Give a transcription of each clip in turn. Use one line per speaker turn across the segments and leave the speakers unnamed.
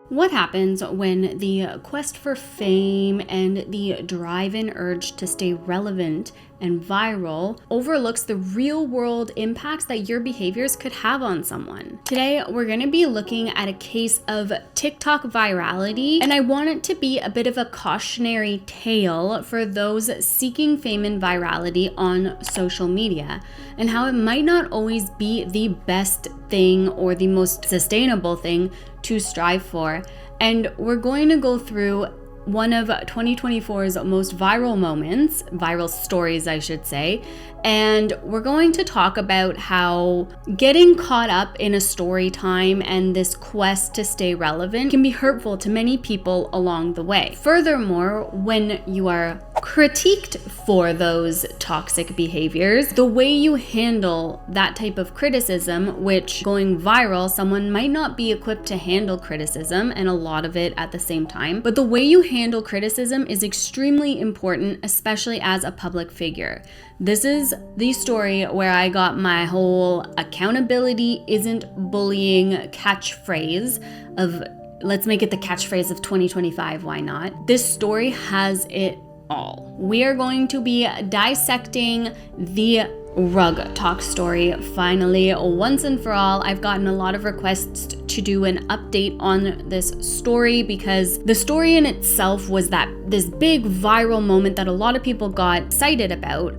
What happens when the quest for fame and the drive and urge to stay relevant and viral overlooks the real-world impacts that your behaviors could have on someone? Today, we're going to be looking at a case of TikTok virality, and I want it to be a bit of a cautionary tale for those seeking fame and virality on social media, and how it might not always be the best thing or the most sustainable thing to strive for. And we're going to go through one of 2024's most viral stories, I should say. And we're going to talk about how getting caught up in a story time and this quest to stay relevant can be hurtful to many people along the way. Furthermore, when you are critiqued for those toxic behaviors, the way you handle that type of criticism, which going viral, someone might not be equipped to handle criticism and a lot of it at the same time, but the way you handle criticism is extremely important, especially as a public figure. This is the story where I got my whole accountability isn't bullying catchphrase of, let's make it the catchphrase of 2025, why not? This story has it all. We are going to be dissecting the rug talk story finally, once and for all. I've gotten a lot of requests to do an update on this story because the story in itself was this big viral moment that a lot of people got excited about,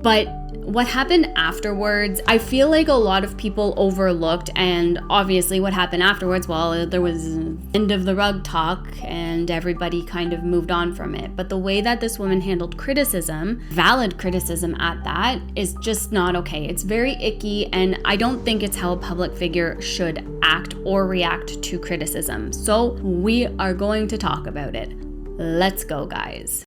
but what happened afterwards, I feel like a lot of people overlooked. And obviously what happened afterwards, well, there was end of the rug talk and everybody kind of moved on from it. But the way that this woman handled criticism, valid criticism at that, is just not okay. It's very icky, and I don't think it's how a public figure should act or react to criticism. So we are going to talk about it. Let's go, guys.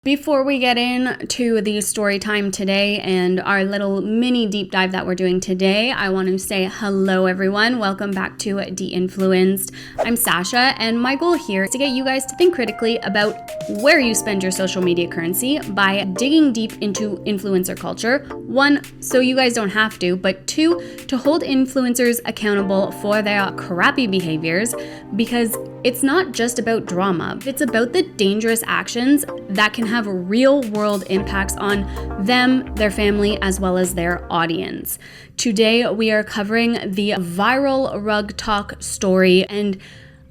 Before we get into the story time today and our little mini deep dive that we're doing today, I want to say hello everyone. Welcome back to DeInfluenced. I'm Sasha, and my goal here is to get you guys to think critically about where you spend your social media currency by digging deep into influencer culture. One, so you guys don't have to, but two, to hold influencers accountable for their crappy behaviors, because it's not just about drama. It's about the dangerous actions that can have real world impacts on them, their family, as well as their audience. Today, we are covering the viral rug talk story, and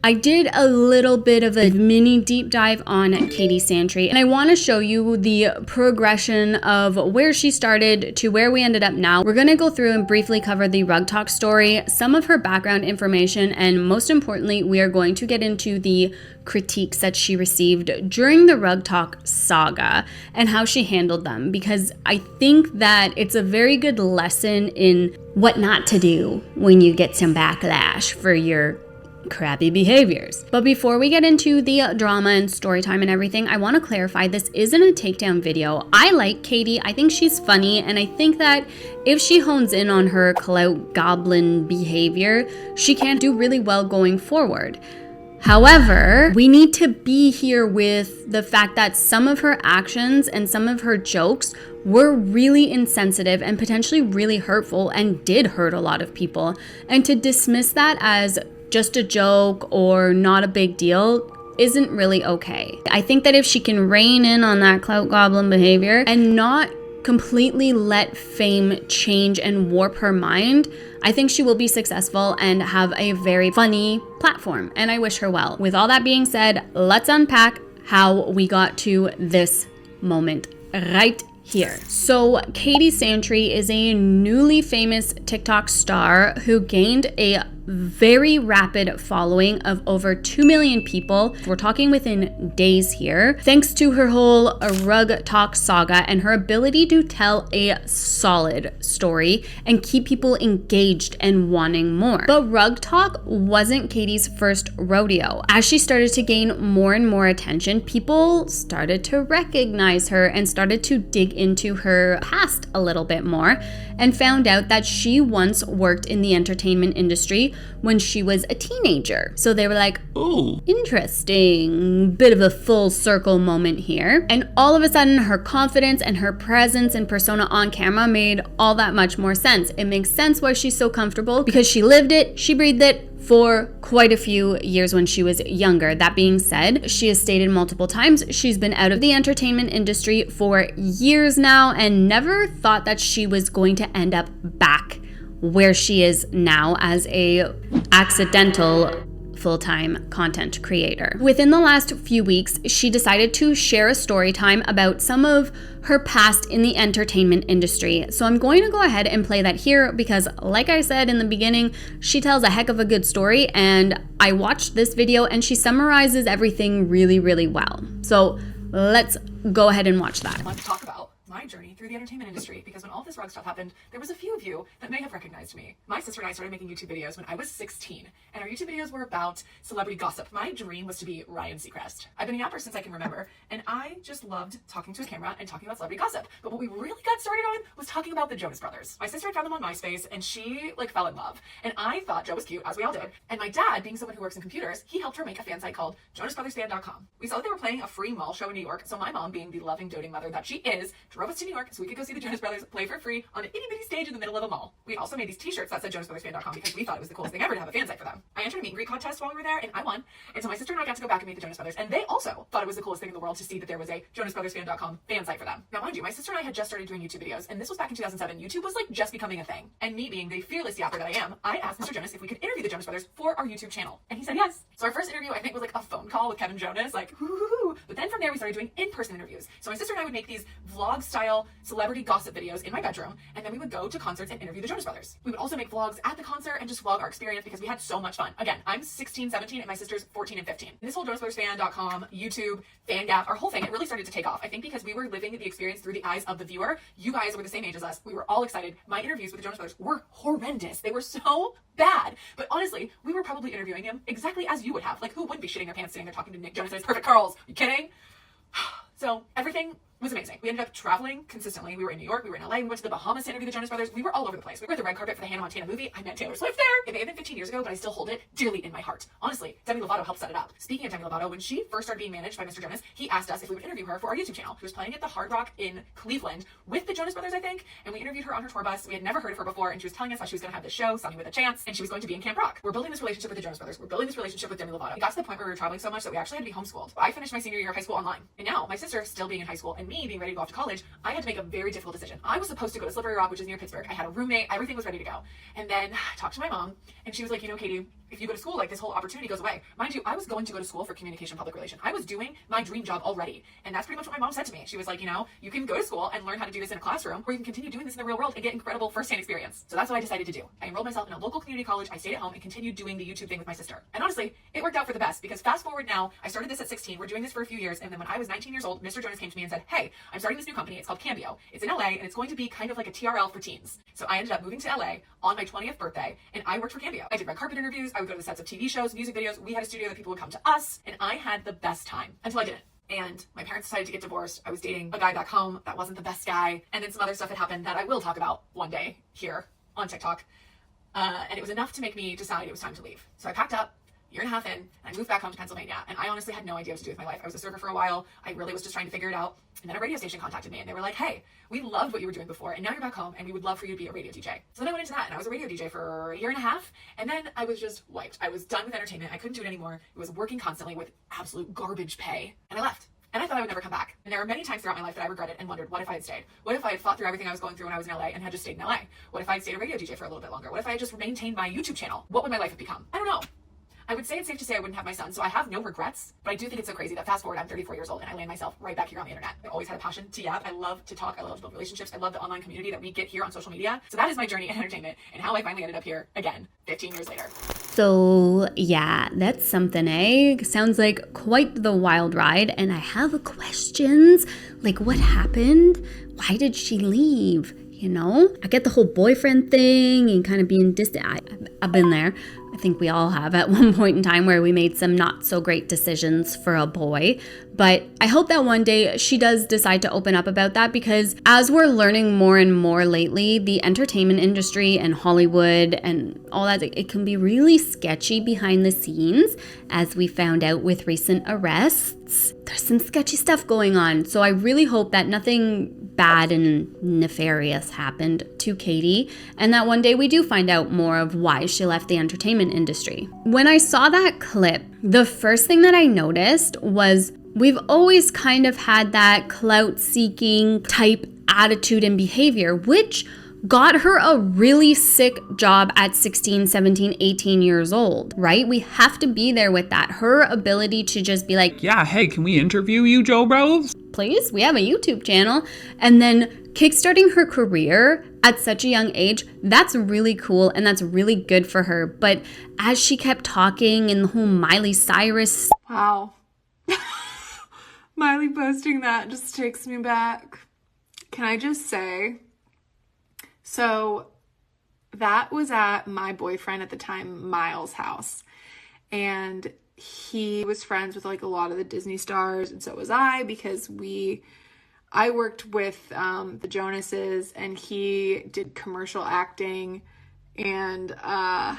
I did a little bit of a mini deep dive on Katie Santry, and I want to show you the progression of where she started to where we ended up now. We're going to go through and briefly cover the rug talk story, some of her background information, and most importantly, we are going to get into the critiques that she received during the rug talk saga and how she handled them, because I think that it's a very good lesson in what not to do when you get some backlash for your crappy behaviors. But before we get into the drama and story time and everything, I want to clarify this isn't a takedown video. I like Katie. I think she's funny, and I think that if she hones in on her clout goblin behavior, she can do really well going forward. However, we need to be here with the fact that some of her actions and some of her jokes were really insensitive and potentially really hurtful and did hurt a lot of people. And to dismiss that as just a joke or not a big deal isn't really okay. I think that if she can rein in on that clout goblin behavior and not completely let fame change and warp her mind, I think she will be successful and have a very funny platform, and I wish her well. With all that being said, let's unpack how we got to this moment right here. So Katie Santry is a newly famous TikTok star who gained a very rapid following of over 2 million people. We're talking within days here, thanks to her whole rug talk saga and her ability to tell a solid story and keep people engaged and wanting more. But rug talk wasn't Katie's first rodeo. As she started to gain more and more attention, people started to recognize her and started to dig into her past a little bit more and found out that she once worked in the entertainment industry when she was a teenager. So they were like,
oh,
interesting, bit of a full circle moment here. And all of a sudden, her confidence and her presence and persona on camera made all that much more sense. It makes sense why she's so comfortable, because she lived it, she breathed it for quite a few years when she was younger. That being said, she has stated multiple times she's been out of the entertainment industry for years now and never thought that she was going to end up back where she is now as a accidental full-time content creator. Within the last few weeks, she decided to share a story time about some of her past in the entertainment industry. So I'm going to go ahead and play that here because, like I said in the beginning, she tells a heck of a good story, and I watched this video and she summarizes everything really, really well. So let's go ahead and watch that.
I want to talk about my journey through the entertainment industry, because when all this rug stuff happened, there was a few of you that may have recognized me. My sister and I started making YouTube videos when I was 16, and our YouTube videos were about celebrity gossip. My dream was to be Ryan Seacrest. I've been a yapper since I can remember, and I just loved talking to a camera and talking about celebrity gossip. But what we really got started on was talking about the Jonas Brothers. My sister had found them on MySpace, and she fell in love. And I thought Joe was cute, as we all did. And my dad, being someone who works in computers, he helped her make a fan site called JonasBrothersFan.com. We saw that they were playing a free mall show in New York, so my mom, being the loving, doting mother that she is, drove us to New York so we could go see the Jonas Brothers play for free on an itty bitty stage in the middle of a mall. We also made these t-shirts that said JonasBrothersFan.com because we thought it was the coolest thing ever to have a fan site for them. I entered a meet and greet contest while we were there, and I won. And so my sister and I got to go back and meet the Jonas Brothers, and they also thought it was the coolest thing in the world to see that there was a JonasBrothersFan.com fan site for them. Now, mind you, my sister and I had just started doing YouTube videos, and this was back in 2007. YouTube was just becoming a thing. And me being the fearless yapper that I am, I asked Mr. Jonas if we could interview the Jonas Brothers for our YouTube channel. And he said yes. So our first interview, I think, was a phone call with Kevin Jonas, whoo. But then from there, we started doing in-person interviews. So my sister and I would make these vlog-style celebrity gossip videos in my bedroom, and then we would go to concerts and interview the Jonas Brothers. We would also make vlogs at the concert and just vlog our experience because we had so much fun. Again, I'm 16, 17, and my sister's 14 and 15. This whole JonasBrothersFan.com, YouTube, FanGap, our whole thing, it really started to take off. I think because we were living the experience through the eyes of the viewer. You guys were the same age as us. We were all excited. My interviews with the Jonas Brothers were horrendous. They were so bad. But honestly, we were probably interviewing him exactly as you would have. Who wouldn't be shitting their pants sitting there talking to Nick Jonas and his perfect curls? Are you kidding? So everything was amazing. We ended up traveling consistently. We were in New York, we were in LA, we went to the Bahamas to interview the Jonas Brothers. We were all over the place. We were at the red carpet for the Hannah Montana movie. I met Taylor Swift there. It may have been 15 years ago, but I still hold it dearly in my heart. Honestly, Demi Lovato helped set it up. Speaking of Demi Lovato, when she first started being managed by Mr. Jonas, he asked us if we would interview her for our YouTube channel. She was playing at the Hard Rock in Cleveland with the Jonas Brothers, I think, and we interviewed her on her tour bus. We had never heard of her before, and she was telling us how she was going to have this show, Sunny with a Chance, and she was going to be in Camp Rock. We're building this relationship with the Jonas Brothers. We're building this relationship with Demi Lovato. It got to the point where we were traveling so much that we actually had to be homeschooled. I finished my senior year of high school online, and now my sister still being in high school and me being ready to go off to college, I had to make a very difficult decision. I was supposed to go to Slippery Rock, which is near Pittsburgh. I had a roommate, everything was ready to go. And then I talked to my mom, and she was like, Katie, if you go to school, this whole opportunity goes away. Mind you, I was going to go to school for communication and public relations. I was doing my dream job already. And that's pretty much what my mom said to me. She was like, you can go to school and learn how to do this in a classroom, or you can continue doing this in the real world and get incredible firsthand experience. So that's what I decided to do. I enrolled myself in a local community college. I stayed at home and continued doing the YouTube thing with my sister. And honestly, it worked out for the best, because fast forward now, I started this at 16. We're doing this for a few years. And then when I was 19 years old, Mr. Jonas came to me and said, hey, I'm starting this new company. It's called Cambio. It's in LA, and it's going to be kind of like a TRL for teens. So I ended up moving to LA on my 20th birthday, and I worked for Cambio. I did red carpet interviews. I would go to the sets of TV shows, music videos. We had a studio that people would come to us, and I had the best time until I didn't. And my parents decided to get divorced. I was dating a guy back home that wasn't the best guy. And then some other stuff had happened that I will talk about one day here on TikTok. And it was enough to make me decide it was time to leave. So I packed up, year and a half in, and I moved back home to Pennsylvania. And I honestly had no idea what to do with my life. I was a server for a while. I really was just trying to figure it out. And then a radio station contacted me, and they were like, hey, we loved what you were doing before, and now you're back home, and we would love for you to be a radio DJ. So then I went into that, and I was a radio DJ for a year and a half, and then I was just wiped. I was done with entertainment. I couldn't do it anymore. It was working constantly with absolute garbage pay, and I left. And I thought I would never come back. And there were many times throughout my life that I regretted and wondered, what if I had stayed? What if I had fought through everything I was going through when I was in LA and had just stayed in LA? What if I had stayed a radio DJ for a little bit longer? What if I had just maintained my YouTube channel? What would my life have become? I don't know. I would say it's safe to say I wouldn't have my son, so I have no regrets, but I do think it's so crazy that fast forward, I'm 34 years old and I land myself right back here on the internet. I always had a passion to yap. I love to talk. I love to build relationships. I love the online community that we get here on social media. So that is my journey in entertainment and how I finally ended up here again, 15 years later.
So yeah, that's something, eh? Sounds like quite the wild ride. And I have questions, what happened? Why did she leave? I get the whole boyfriend thing and kind of being distant. I've been there. I think we all have at one point in time where we made some not so great decisions for a boy. But I hope that one day she does decide to open up about that, because as we're learning more and more lately, the entertainment industry and Hollywood and all that, it can be really sketchy behind the scenes, as we found out with recent arrests. There's some sketchy stuff going on. So I really hope that nothing bad and nefarious happened to Katie, and that one day we do find out more of why she left the entertainment industry. When I saw that clip, the first thing that I noticed was we've always kind of had that clout-seeking type attitude and behavior, which got her a really sick job at 16, 17, 18 years old, right? We have to be there with that. Her ability to just be like,
yeah, hey, can we interview you, Joe Bros?
Please, we have a YouTube channel. And then kickstarting her career at such a young age, that's really cool and that's really good for her. But as she kept talking and the whole Miley Cyrus.
Wow. Miley posting that just takes me back. Can I just say, so that was at my boyfriend at the time, Miles' house. And he was friends with like a lot of the Disney stars, and so was I, because I worked with the Jonases, and he did commercial acting, and I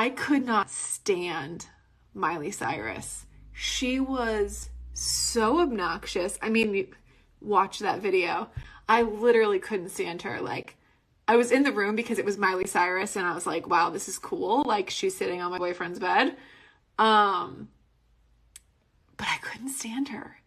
could not stand Miley Cyrus. She was so obnoxious. I mean, watch that video. I literally couldn't stand her. Like, I was in the room because it was Miley Cyrus, and I was like, wow, this is cool. Like, she's sitting on my boyfriend's bed. But I couldn't stand her.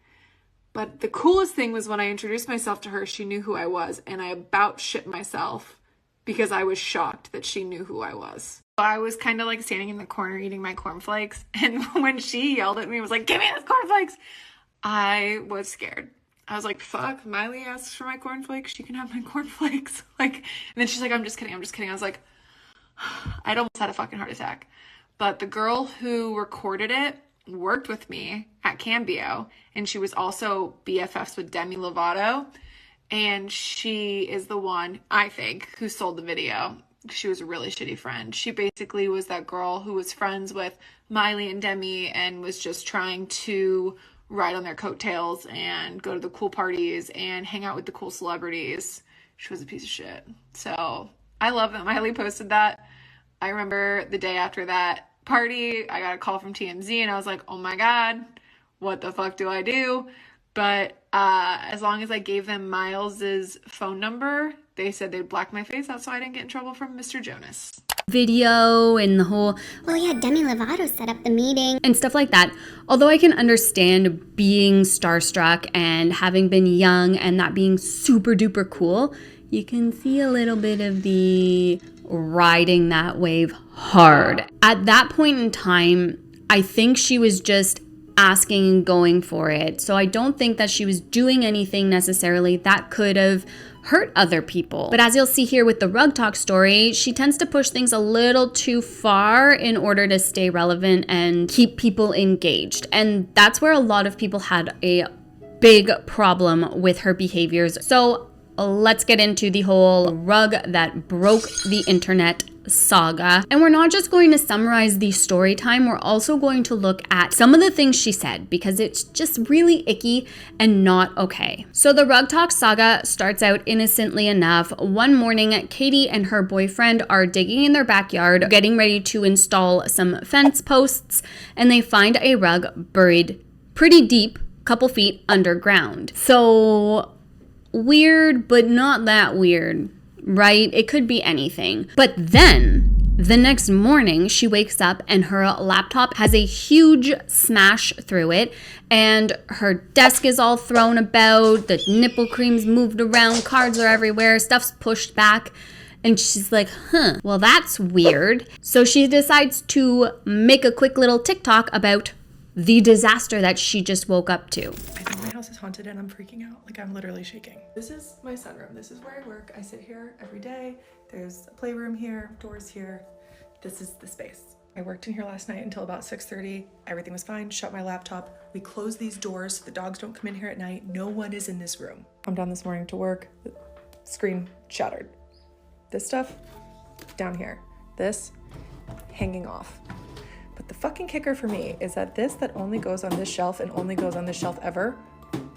But the coolest thing was when I introduced myself to her, she knew who I was, and I about shit myself because I was shocked that she knew who I was. I was kind of like standing in the corner eating my cornflakes, and when she yelled at me and was like, give me those cornflakes, I was scared. I was like, fuck, Miley asks for my cornflakes, she can have my cornflakes. Like, and then she's like, I'm just kidding. I was like, I'd almost had a fucking heart attack. But the girl who recorded it worked with me at Cambio, and she was also BFFs with Demi Lovato, and she is the one, I think, who sold the video. She was a really shitty friend. She basically was that girl who was friends with Miley and Demi and was just trying to ride on their coattails and go to the cool parties and hang out with the cool celebrities. She was a piece of shit. So I love that Miley posted that. I remember the day after that party, I got a call from TMZ, and I was like, oh my God, what the fuck do I do? But as long as I gave them Miles's phone number, they said they'd black my face out so I didn't get in trouble from Mr. Jonas.
Video and the whole,
well, yeah, Demi Lovato set up the meeting
and stuff like that. Although I can understand being starstruck and having been young and that being super duper cool, you can see a little bit of the riding that wave hard. At that point in time, I think she was just asking and going for it. So I don't think that she was doing anything necessarily that could have hurt other people. But as you'll see here with the Rug Talk story, she tends to push things a little too far in order to stay relevant and keep people engaged. And that's where a lot of people had a big problem with her behaviors. So let's get into the whole rug that broke the internet saga. And we're not just going to summarize the story time, we're also going to look at some of the things she said, because it's just really icky and not okay. So the Rug Talk saga starts out innocently enough. One morning, Katie and her boyfriend are digging in their backyard, getting ready to install some fence posts, and they find a rug buried pretty deep, couple feet underground. So weird, but not that weird, right? It could be anything. But then the next morning, she wakes up and her laptop has a huge smash through it, and her desk is all thrown about, the nipple cream's moved around, cards are everywhere, stuff's pushed back. And she's like, well, that's weird. So she decides to make a quick little TikTok about the disaster that she just woke up to.
I think my house is haunted and I'm freaking out. Like, I'm literally shaking. This is my sunroom. This is where I work. I sit here every day. There's a playroom here, doors here. This is the space. I worked in here last night until about 6:30. Everything was fine. Shut my laptop. We close these doors so the dogs don't come in here at night. No one is in this room. I'm down this morning to work. The screen shattered. This stuff down here. This hanging off. But the fucking kicker for me is that this that only goes on this shelf and only goes on this shelf ever,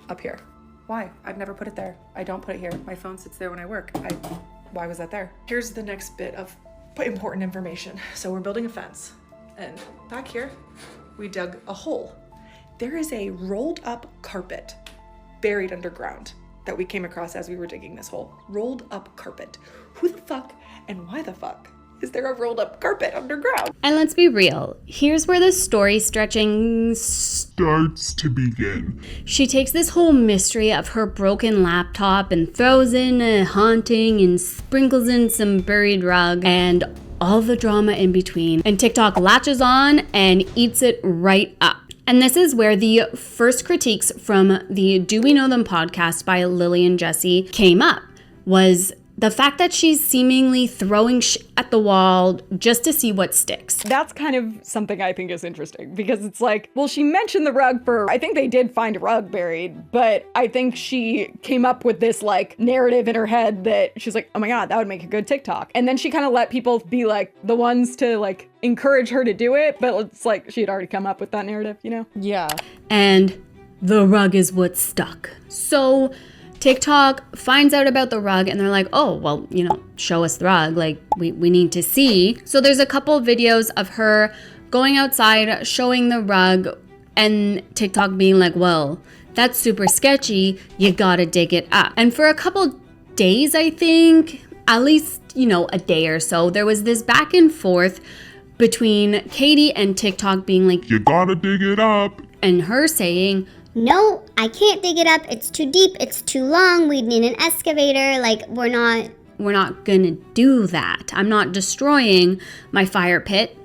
up here. Why? I've never put it there. I don't put it here. My phone sits there when I work. Why was that there? Here's the next bit of important information. So we're building a fence, and back here, we dug a hole. There is a rolled up carpet buried underground that we came across as we were digging this hole. Rolled up carpet. Who the fuck and why the fuck is there a rolled up carpet underground?
And let's be real, here's where the story stretching
starts to begin.
She takes this whole mystery of her broken laptop and throws in a haunting and sprinkles in some buried rug and all the drama in between. And TikTok latches on and eats it right up. And this is where the first critiques from the Do We Know Them podcast by Lily and Jessi came up, was the fact that she's seemingly throwing at the wall just to see what sticks.
That's kind of something I think is interesting, because it's like, well, she mentioned the rug I think they did find a rug buried, but I think she came up with this like narrative in her head that she's like, oh my God, that would make a good TikTok. And then she kind of let people be like the ones to like encourage her to do it, but it's like she had already come up with that narrative, you know? Yeah.
And the rug is what stuck. So TikTok finds out about the rug and they're like, oh, well, you know, show us the rug. Like, we need to see. So there's a couple videos of her going outside, showing the rug, and TikTok being like, well, that's super sketchy. You gotta dig it up. And for a couple days, I think, at least, you know, a day or so, there was this back and forth between Katie and TikTok being like,
you gotta dig it up.
And her saying,
No, I can't dig it up. It's too deep. It's too long. We'd need an excavator. Like, we're not
gonna do that. I'm not destroying my fire pit,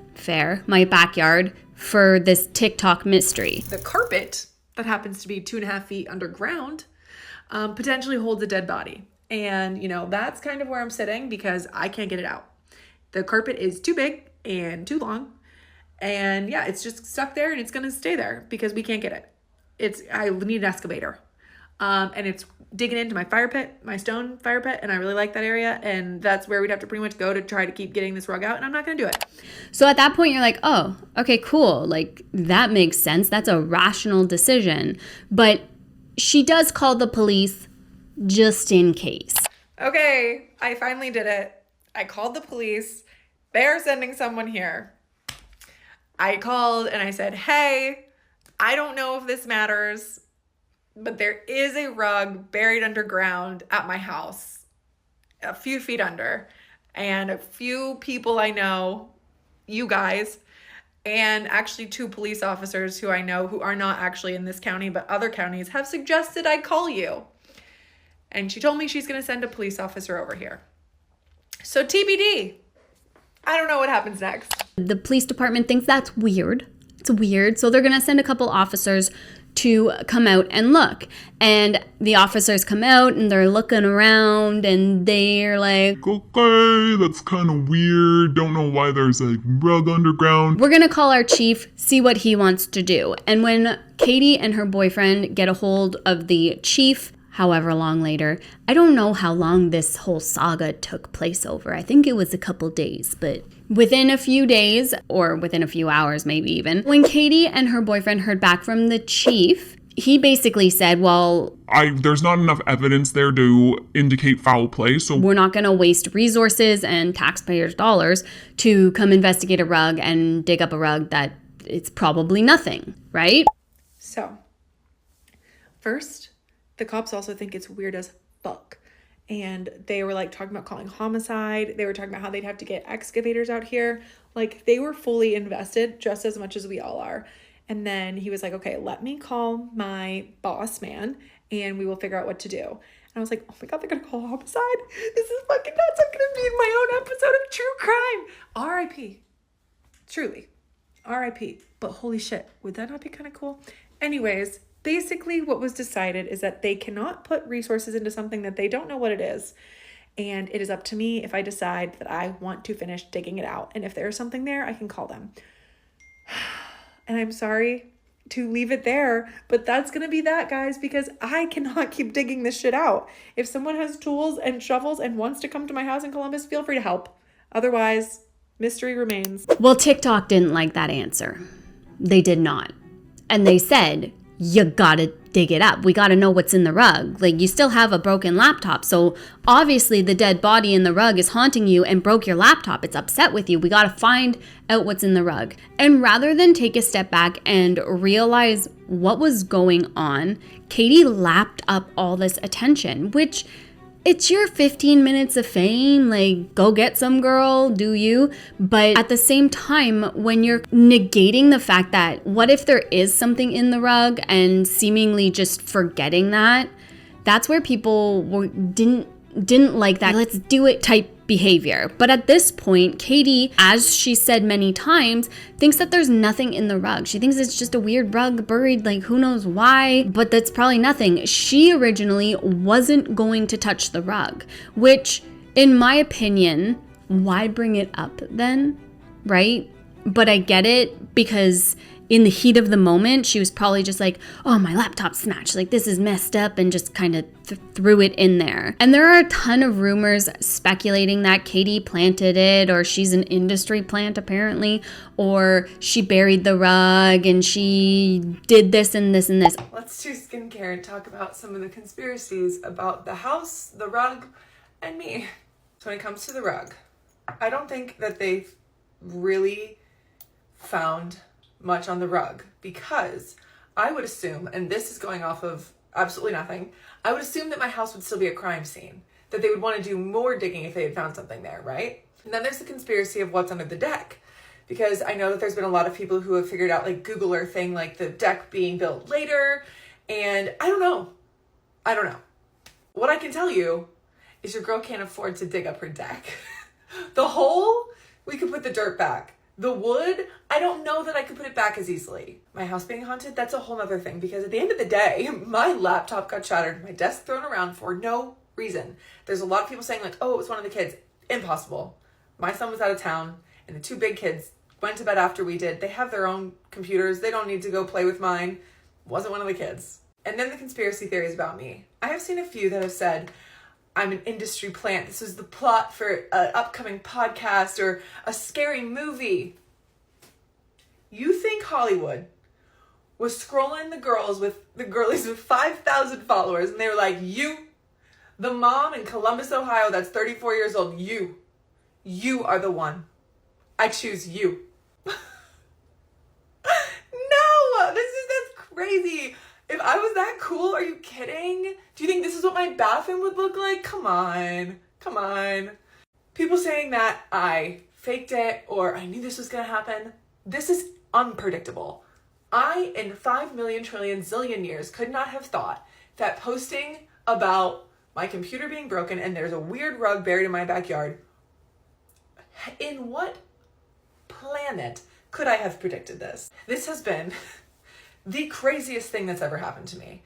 my backyard, for this TikTok mystery.
The carpet that happens to be 2.5 feet underground potentially holds a dead body. And, you know, that's kind of where I'm sitting because I can't get it out. The carpet is too big and too long. And yeah, it's just stuck there and it's gonna stay there because we can't get it. I need an excavator. And it's digging into my fire pit, my stone fire pit, and I really like that area, and that's where we'd have to pretty much go to try to keep getting this rug out, and I'm not gonna do it.
So at that point you're like, oh, okay, cool. Like, that makes sense. That's a rational decision. But she does call the police just in case.
Okay, I finally did it. I called the police. They're sending someone here. I called and I said, hey, I don't know if this matters, but there is a rug buried underground at my house, a few feet under, and a few people I know, you guys, and actually 2 police officers who I know who are not actually in this county, but other counties, have suggested I call you. And she told me she's going to send a police officer over here. So TBD. I don't know what happens next.
The police department thinks that's weird. It's weird. So they're going to send a couple officers to come out and look. And the officers come out and they're looking around and they're like,
okay, that's kind of weird. Don't know why there's a rug underground.
We're going to call our chief, see what he wants to do. And when Katie and her boyfriend get a hold of the chief, however long later, I don't know how long this whole saga took place over. I think it was a couple days, but within a few days, or within a few hours maybe even, when Katie and her boyfriend heard back from the chief, he basically said, well,
there's not enough evidence there to indicate foul play, so
we're not going to waste resources and taxpayers' dollars to come investigate a rug and dig up a rug that it's probably nothing, right?
So, first, the cops also think it's weird as fuck. And they were like talking about calling homicide. They were talking about how they'd have to get excavators out here. Like, they were fully invested just as much as we all are. And then he was like, okay, let me call my boss man and we will figure out what to do. And I was like, oh my God, they're gonna call homicide? This is fucking nuts. I'm gonna be in my own episode of true crime. R.I.P. Truly. R.I.P. But holy shit, would that not be kind of cool? Anyways, basically what was decided is that they cannot put resources into something that they don't know what it is. And it is up to me if I decide that I want to finish digging it out. And if there is something there, I can call them. And I'm sorry to leave it there, but that's going to be that, guys, because I cannot keep digging this shit out. If someone has tools and shovels and wants to come to my house in Columbus, feel free to help. Otherwise, Mystery remains.
Well, TikTok didn't like that answer. They did not. And they said, you gotta dig it up. We gotta know what's in the rug. Like, you still have a broken laptop. So obviously the dead body in the rug is haunting you and broke your laptop. It's upset with you. We gotta find out what's in the rug. And rather than take a step back and realize what was going on, Katie lapped up all this attention, which it's your 15 minutes of fame, like, go get some, girl, do you? But at the same time, when you're negating the fact that what if there is something in the rug and seemingly just forgetting that, that's where people didn't like that let's do it type behavior. But at this point, Katie, as she said many times, thinks that there's nothing in the rug. She thinks it's just a weird rug buried, like who knows why, but that's probably nothing. She originally wasn't going to touch the rug, which in my opinion, why bring it up then, right? But I get it, because in the heat of the moment, she was probably just like, oh, my laptop smashed, like this is messed up, and just kind of threw it in there. And there are a ton of rumors speculating that Katie planted it, or she's an industry plant apparently, or she buried the rug and she did this and this and this.
Let's do skincare and talk about some of the conspiracies about the house, the rug, and me. So when it comes to the rug, I don't think that they've really found much on the rug, because I would assume, and this is going off of absolutely nothing, I would assume that my house would still be a crime scene, that they would want to do more digging if they had found something there, right? And then there's the conspiracy of what's under the deck, because I know that there's been a lot of people who have figured out like Google Earth thing, like the deck being built later, and I don't know. What I can tell you is your girl can't afford to dig up her deck. The hole, we could put the dirt back. The wood, I don't know that I could put it back as easily. My house being haunted, that's a whole other thing, because at the end of the day, my laptop got shattered, my desk thrown around for no reason. There's a lot of people saying like, oh, it was one of the kids. Impossible. My son was out of town, and the two big kids went to bed after we did. They have their own computers. They don't need to go play with mine. Wasn't one of the kids. And then the conspiracy theories about me. I have seen a few that have said, I'm an industry plant. This is the plot for an upcoming podcast or a scary movie. You think Hollywood was scrolling the girlies with 5,000 followers, and they were like, you, the mom in Columbus, Ohio, that's 34 years old, you are the one. I choose you. No, that's crazy. If I was that cool, are you kidding? Do you think this is what my bathroom would look like? Come on. People saying that I faked it or I knew this was gonna happen. This is unpredictable. I, in 5 million trillion zillion years, could not have thought that posting about my computer being broken and there's a weird rug buried in my backyard, in what planet could I have predicted this? This has been the craziest thing that's ever happened to me.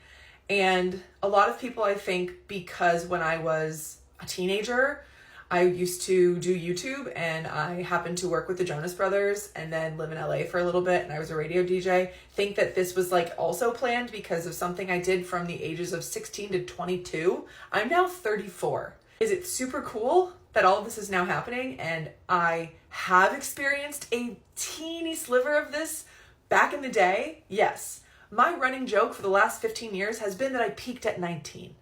And a lot of people, I think, because when I was a teenager, I used to do YouTube, and I happened to work with the Jonas Brothers and then live in LA for a little bit, and I was a radio DJ, think that this was like also planned because of something I did from the ages of 16 to 22. I'm now 34. Is it super cool that all of this is now happening and I have experienced a teeny sliver of this back in the day? Yes. My running joke for the last 15 years has been that I peaked at 19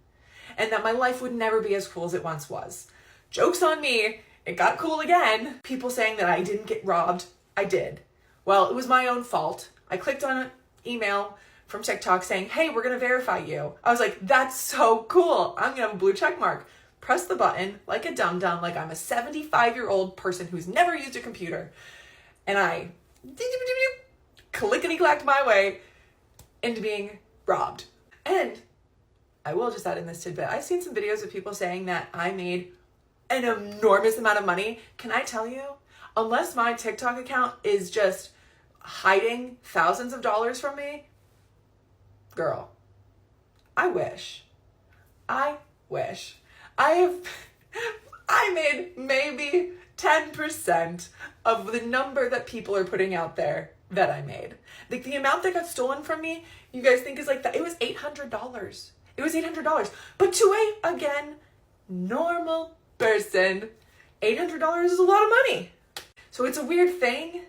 and that my life would never be as cool as it once was. Joke's on me. It got cool again. People saying that I didn't get robbed. I did. Well, it was my own fault. I clicked on an email from TikTok saying, hey, we're going to verify you. I was like, that's so cool. I'm going to have a blue check mark. Press the button like a dum-dum, like I'm a 75-year-old person who's never used a computer. And I clickety-clacked my way into being robbed. And I will just add in this tidbit. I've seen some videos of people saying that I made an enormous amount of money. Can I tell you, unless my TikTok account is just hiding thousands of dollars from me, girl, I wish. I made maybe 10% of the number that people are putting out there that I made. Like the amount that got stolen from me, you guys think is like that. It was $800. It was $800. But to a, again, normal person, $800 is a lot of money. So it's a weird thing,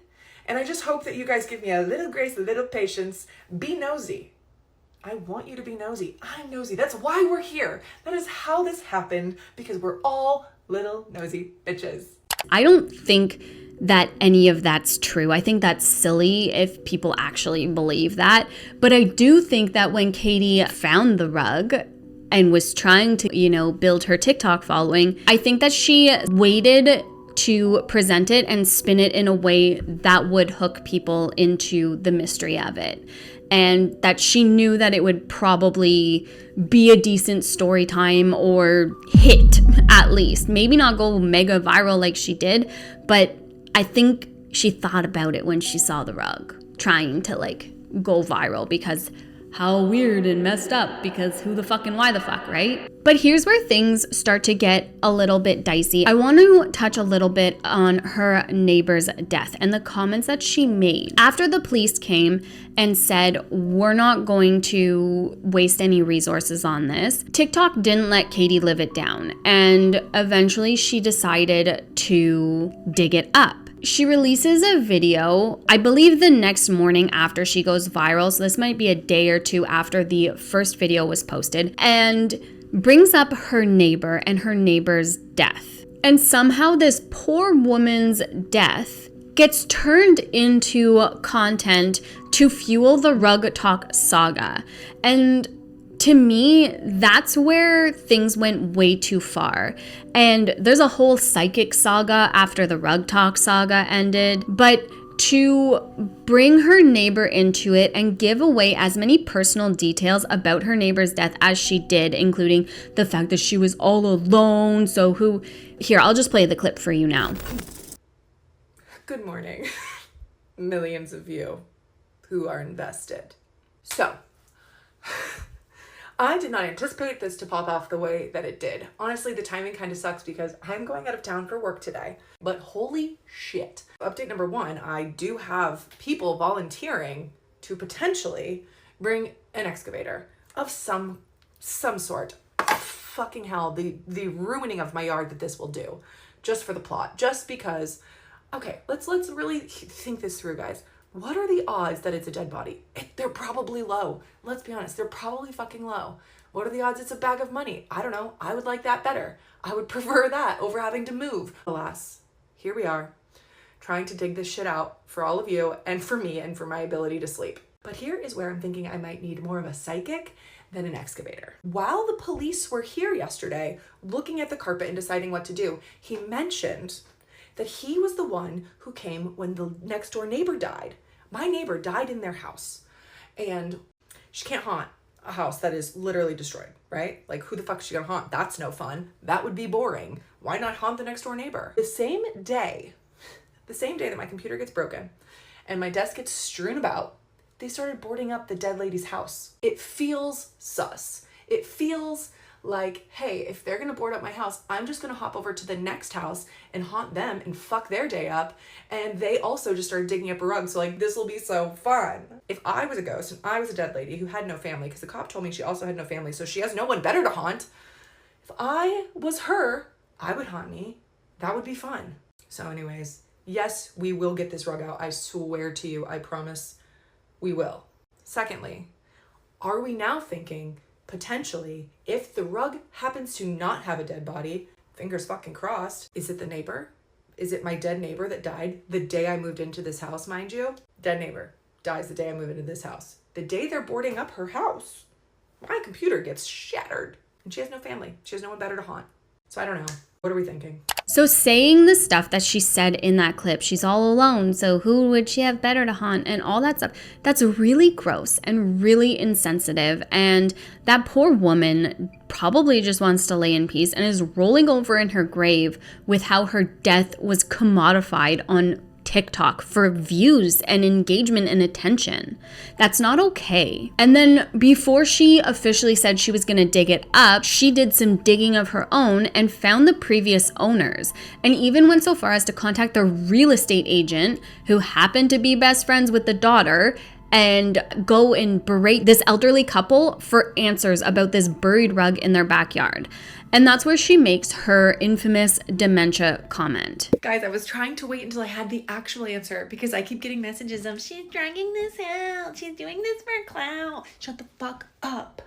and I just hope that you guys give me a little grace, a little patience. Be nosy. I want you to be nosy. I'm nosy. That's why we're here. That is how this happened, because we're all little nosy bitches.
I don't think that any of that's true. I think that's silly if people actually believe that. But I do think that when Katie found the rug and was trying to, build her TikTok following, I think that she waited to present it and spin it in a way that would hook people into the mystery of it. And that she knew that it would probably be a decent story time or hit at least. Maybe not go mega viral like she did, but I think she thought about it when she saw the rug, trying to go viral, because how weird and messed up, because who the fuck and why the fuck, right? But here's where things start to get a little bit dicey. I want to touch a little bit on her neighbor's death and the comments that she made. After the police came and said, we're not going to waste any resources on this, TikTok didn't let Katie live it down. And eventually she decided to dig it up. She releases a video, I believe the next morning after she goes viral, so this might be a day or two after the first video was posted, and brings up her neighbor and her neighbor's death. And somehow this poor woman's death gets turned into content to fuel the rug talk saga. And to me, that's where things went way too far. And there's a whole psychic saga after the rug talk saga ended. But to bring her neighbor into it and give away as many personal details about her neighbor's death as she did, including the fact that she was all alone. So here, I'll just play the clip for you now.
Good morning, millions of you who are invested. So, I did not anticipate this to pop off the way that it did. Honestly, the timing kind of sucks because I'm going out of town for work today. But holy shit. Update number 1, I do have people volunteering to potentially bring an excavator of some sort. Fucking hell, the ruining of my yard that this will do. Just for the plot. Just because, okay, let's really think this through, guys. What are the odds that it's a dead body? They're probably low. Let's be honest, they're probably fucking low. What are the odds it's a bag of money? I don't know. I would like that better. I would prefer that over having to move. Alas, here we are, trying to dig this shit out for all of you and for me and for my ability to sleep. But here is where I'm thinking I might need more of a psychic than an excavator. While the police were here yesterday, looking at the carpet and deciding what to do, he mentioned that he was the one who came when the next door neighbor died. My neighbor died in their house, and she can't haunt a house that is literally destroyed, right? Like, who the fuck is she gonna haunt? That's no fun. That would be boring. Why not haunt the next door neighbor? The same day that my computer gets broken and my desk gets strewn about, they started boarding up the dead lady's house. It feels sus. It feels like, hey, if they're gonna board up my house, I'm just gonna hop over to the next house and haunt them and fuck their day up. And they also just started digging up a rug, so this will be so fun. If I was a ghost and I was a dead lady who had no family, because the cop told me she also had no family, so she has no one better to haunt. If I was her, I would haunt me. That would be fun. So anyways, yes, we will get this rug out. I swear to you, I promise we will. Secondly, are we now thinking, potentially, if the rug happens to not have a dead body, fingers fucking crossed, is it the neighbor? Is it my dead neighbor that died the day I moved into this house, mind you? Dead neighbor dies the day I move into this house. The day they're boarding up her house, my computer gets shattered and she has no family. She has no one better to haunt. So I don't know. What are we thinking?
So saying the stuff that she said in that clip, she's all alone, so who would she have better to haunt, and all that stuff, that's really gross and really insensitive. And that poor woman probably just wants to lay in peace and is rolling over in her grave with how her death was commodified on TikTok for views and engagement and attention. That's not okay. And then before she officially said she was going to dig it up, she did some digging of her own and found the previous owners, and even went so far as to contact the real estate agent who happened to be best friends with the daughter and go and berate this elderly couple for answers about this buried rug in their backyard. And that's where she makes her infamous dementia comment.
Guys, I was trying to wait until I had the actual answer because I keep getting messages of, she's dragging this out, she's doing this for clout. Shut the fuck up.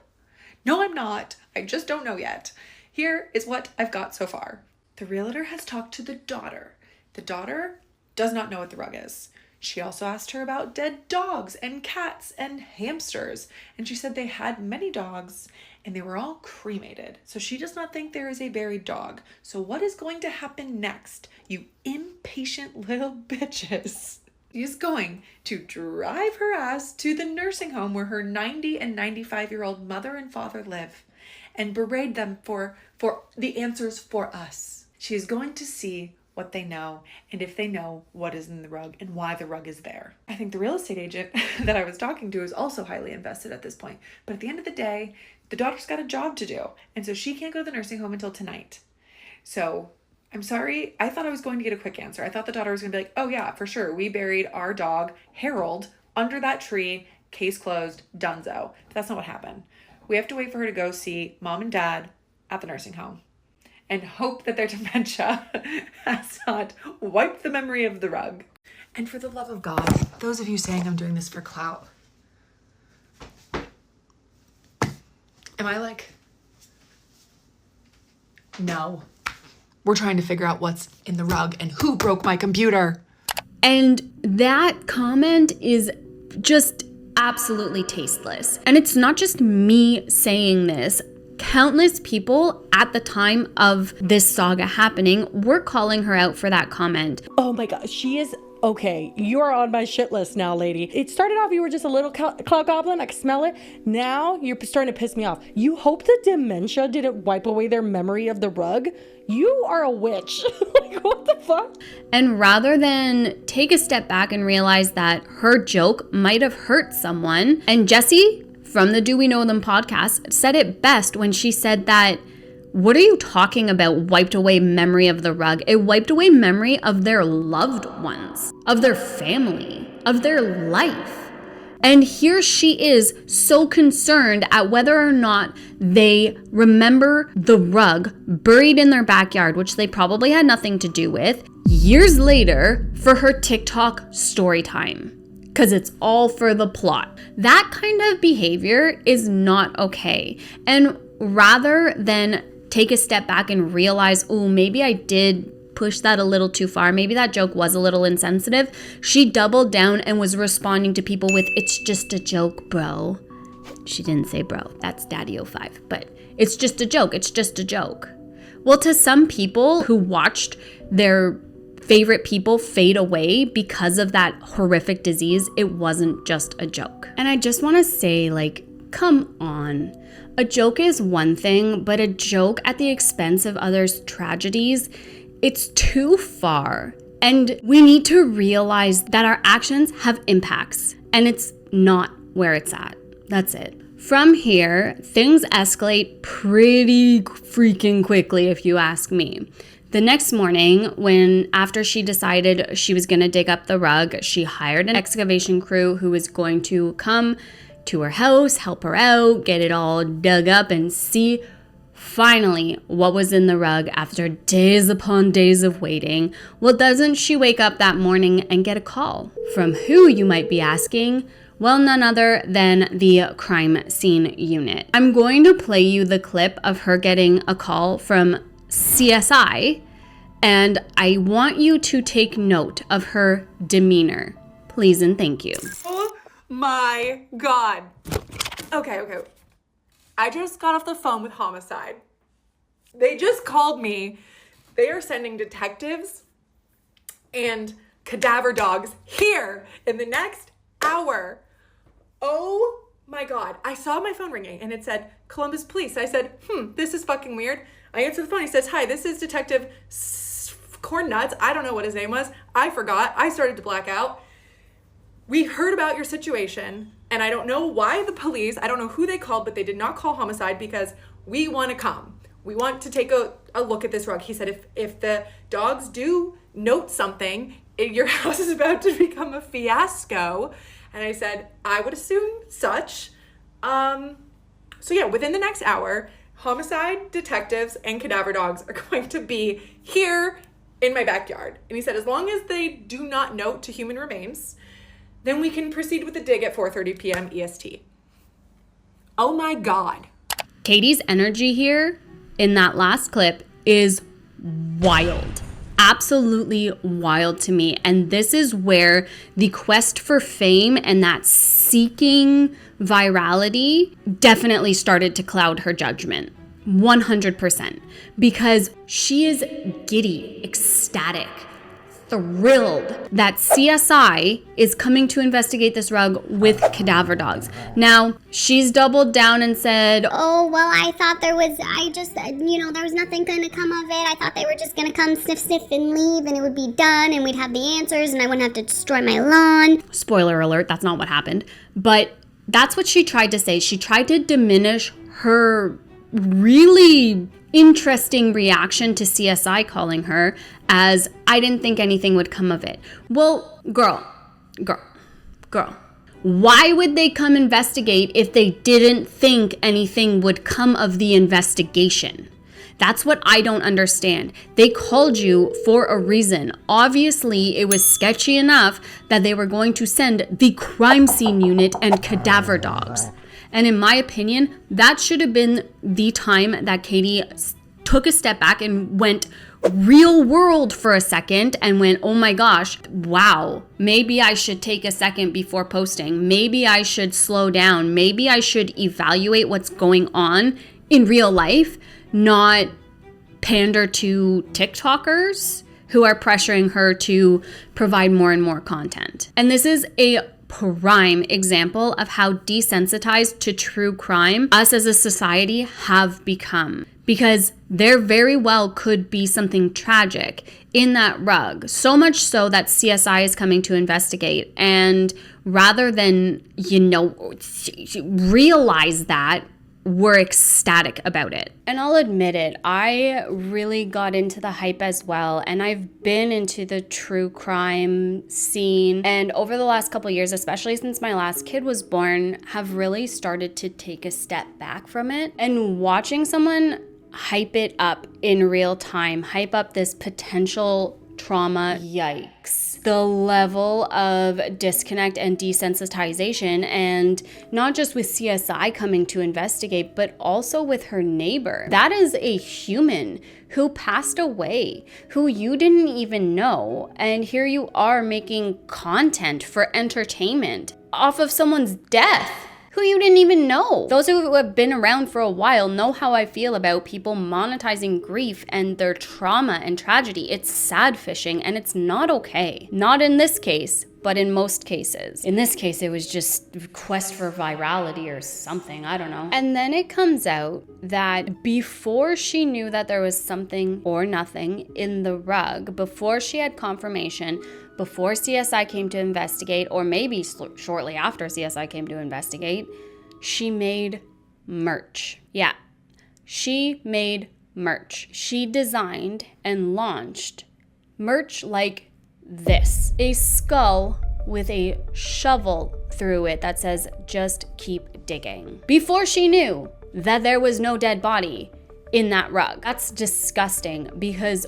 No, I'm not. I just don't know yet. Here is what I've got so far. The realtor has talked to the daughter. The daughter does not know what the rug is. She also asked her about dead dogs and cats and hamsters. And she said they had many dogs and they were all cremated. So she does not think there is a buried dog. So what is going to happen next, you impatient little bitches? She's going to drive her ass to the nursing home where her 90 and 95-year-old mother and father live and berate them for the answers for us. She is going to see what they know, and if they know what is in the rug and why the rug is there. I think the real estate agent that I was talking to is also highly invested at this point. But at the end of the day, the daughter's got a job to do, and so she can't go to the nursing home until tonight. So I'm sorry. I thought I was going to get a quick answer. I thought the daughter was going to be like, oh yeah, for sure. We buried our dog, Harold, under that tree, case closed, donezo. But that's not what happened. We have to wait for her to go see mom and dad at the nursing home and hope that their dementia has not wiped the memory of the rug. And for the love of God, those of you saying I'm doing this for clout, am I like, no. We're trying to figure out what's in the rug and who broke my computer.
And that comment is just absolutely tasteless. And it's not just me saying this. Countless people at the time of this saga happening were calling her out for that comment.
Oh my God, she is okay. You're on my shit list now, lady. It started off, you were just a little clout goblin. I can smell it. Now you're starting to piss me off. You hope the dementia didn't wipe away their memory of the rug? You are a witch. Like, what the fuck?
And rather than take a step back and realize that her joke might have hurt someone, and Jessi from the Do We Know Them podcast said it best when she said that, what are you talking about, wiped away memory of the rug? It wiped away memory of their loved ones, of their family, of their life. And here she is so concerned at whether or not they remember the rug buried in their backyard, which they probably had nothing to do with, years later for her TikTok story time. Because it's all for the plot. That kind of behavior is not okay. And rather than take a step back and realize, oh, maybe I did push that a little too far, maybe that joke was a little insensitive, she doubled down and was responding to people with, it's just a joke, bro. She didn't say bro, that's Daddy05, but it's just a joke, it's just a joke. Well, to some people who watched their favorite people fade away because of that horrific disease, it wasn't just a joke. And I just want to say, like, come on. A joke is one thing, but a joke at the expense of others' tragedies, it's too far. And we need to realize that our actions have impacts, and it's not where it's at. That's it. From here, things escalate pretty freaking quickly, if you ask me. The next morning, after she decided she was going to dig up the rug, she hired an excavation crew who was going to come to her house, help her out, get it all dug up, and see finally what was in the rug after days upon days of waiting. Well, doesn't she wake up that morning and get a call? From who, you might be asking? Well, none other than the crime scene unit. I'm going to play you the clip of her getting a call from CSI, and I want you to take note of her demeanor. Please and thank you.
Oh my God. Okay. I just got off the phone with homicide. They just called me. They are sending detectives and cadaver dogs here in the next hour. Oh my God. I saw my phone ringing and it said Columbus Police. I said, this is fucking weird. I answer the phone. He says, hi, this is Detective Corn Nuts. I don't know what his name was. I forgot. I started to black out. We heard about your situation, and I don't know why the police, I don't know who they called, but they did not call homicide because we want to come. We want to take a look at this rug. He said, if the dogs do note something, your house is about to become a fiasco. And I said, I would assume such. So yeah, within the next hour, homicide detectives and cadaver dogs are going to be here in my backyard. And he said, as long as they do not note to human remains, then we can proceed with the dig at 4:30 p.m. EST. Oh my God.
Katie's energy here in that last clip is wild. Absolutely wild to me. And this is where the quest for fame and that seeking virality definitely started to cloud her judgment. 100%. Because she is giddy, ecstatic, thrilled that CSI is coming to investigate this rug with cadaver dogs. Now, she's doubled down and said,
Oh, well, I thought there was nothing going to come of it. I thought they were just going to come sniff and leave and it would be done and we'd have the answers and I wouldn't have to destroy my lawn.
Spoiler alert, that's not what happened. But that's what she tried to say. She tried to diminish her really interesting reaction to CSI calling her as, I didn't think anything would come of it. Well, girl. Why would they come investigate if they didn't think anything would come of the investigation? That's what I don't understand. They called you for a reason. Obviously, it was sketchy enough that they were going to send the crime scene unit and cadaver dogs. And in my opinion, that should have been the time that Katie took a step back and went real world for a second and went, oh my gosh, wow, maybe I should take a second before posting. Maybe I should slow down. Maybe I should evaluate what's going on in real life, not pander to TikTokers who are pressuring her to provide more and more content. And this is a prime example of how desensitized to true crime us as a society have become. Because there very well could be something tragic in that rug. So much so that CSI is coming to investigate. And rather than, realize that, we're ecstatic about it. And I'll admit it, I really got into the hype as well. And I've been into the true crime scene. And over the last couple of years, especially since my last kid was born, have really started to take a step back from it. And watching someone hype it up in real time, hype up this potential trauma, yikes. The level of disconnect and desensitization, and not just with CSI coming to investigate, but also with her neighbor. That is a human who passed away, who you didn't even know, and here you are making content for entertainment off of someone's death who you didn't even know. Those who have been around for a while know how I feel about people monetizing grief and their trauma and tragedy. It's sad fishing and it's not okay. Not in this case, but in most cases. In this case, it was just quest for virality or something, I don't know. And then it comes out that before she knew that there was something or nothing in the rug, before she had confirmation, before CSI came to investigate, or maybe shortly after CSI came to investigate, she made merch. Yeah, she made merch. She designed and launched merch like this. A skull with a shovel through it that says, just keep digging. Before she knew that there was no dead body in that rug. That's disgusting because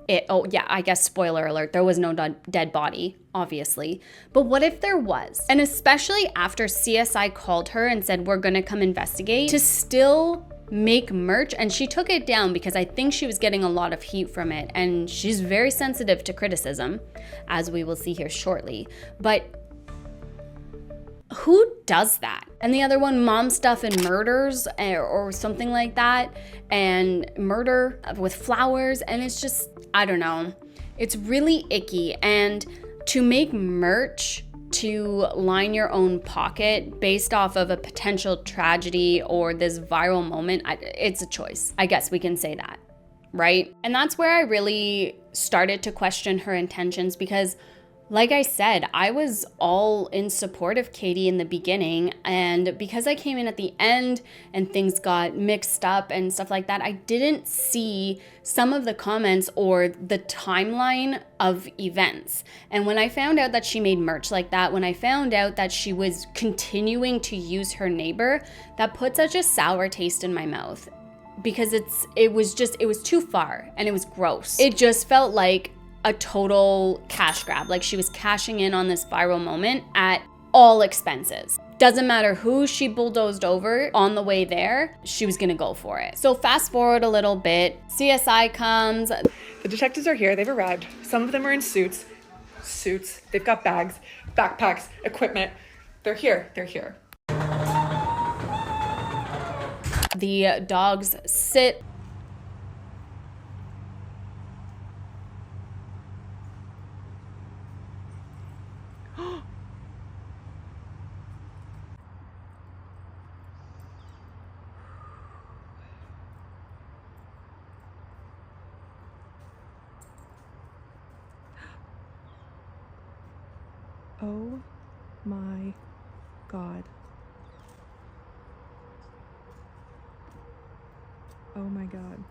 I guess spoiler alert, there was no dead body, obviously. But what if there was? And especially after CSI called her and said, we're gonna come investigate, to still make merch, and she took it down because I think she was getting a lot of heat from it, and she's very sensitive to criticism, as we will see here shortly. But who does that? And the other one, mom stuff and murders or something like that, and murder with flowers, and it's just, I don't know. It's really icky. And to make merch to line your own pocket based off of a potential tragedy or this viral moment, it's a choice. I guess we can say that, right? And that's where I really started to question her intentions, because Like I said, I was all in support of Katie in the beginning, and because I came in at the end and things got mixed up and stuff like that, I didn't see some of the comments or the timeline of events. And when I found out that she made merch like that, when I found out that she was continuing to use her neighbor, that put such a sour taste in my mouth, because it was too far and it was gross. It just felt like a total cash grab. Like she was cashing in on this viral moment at all expenses. Doesn't matter who she bulldozed over on the way there, she was gonna go for it. So fast forward a little bit, CSI comes.
The detectives are here, they've arrived. Some of them are in suits. They've got bags, backpacks, equipment. They're here.
The dogs sit.
Oh my God. Oh my God.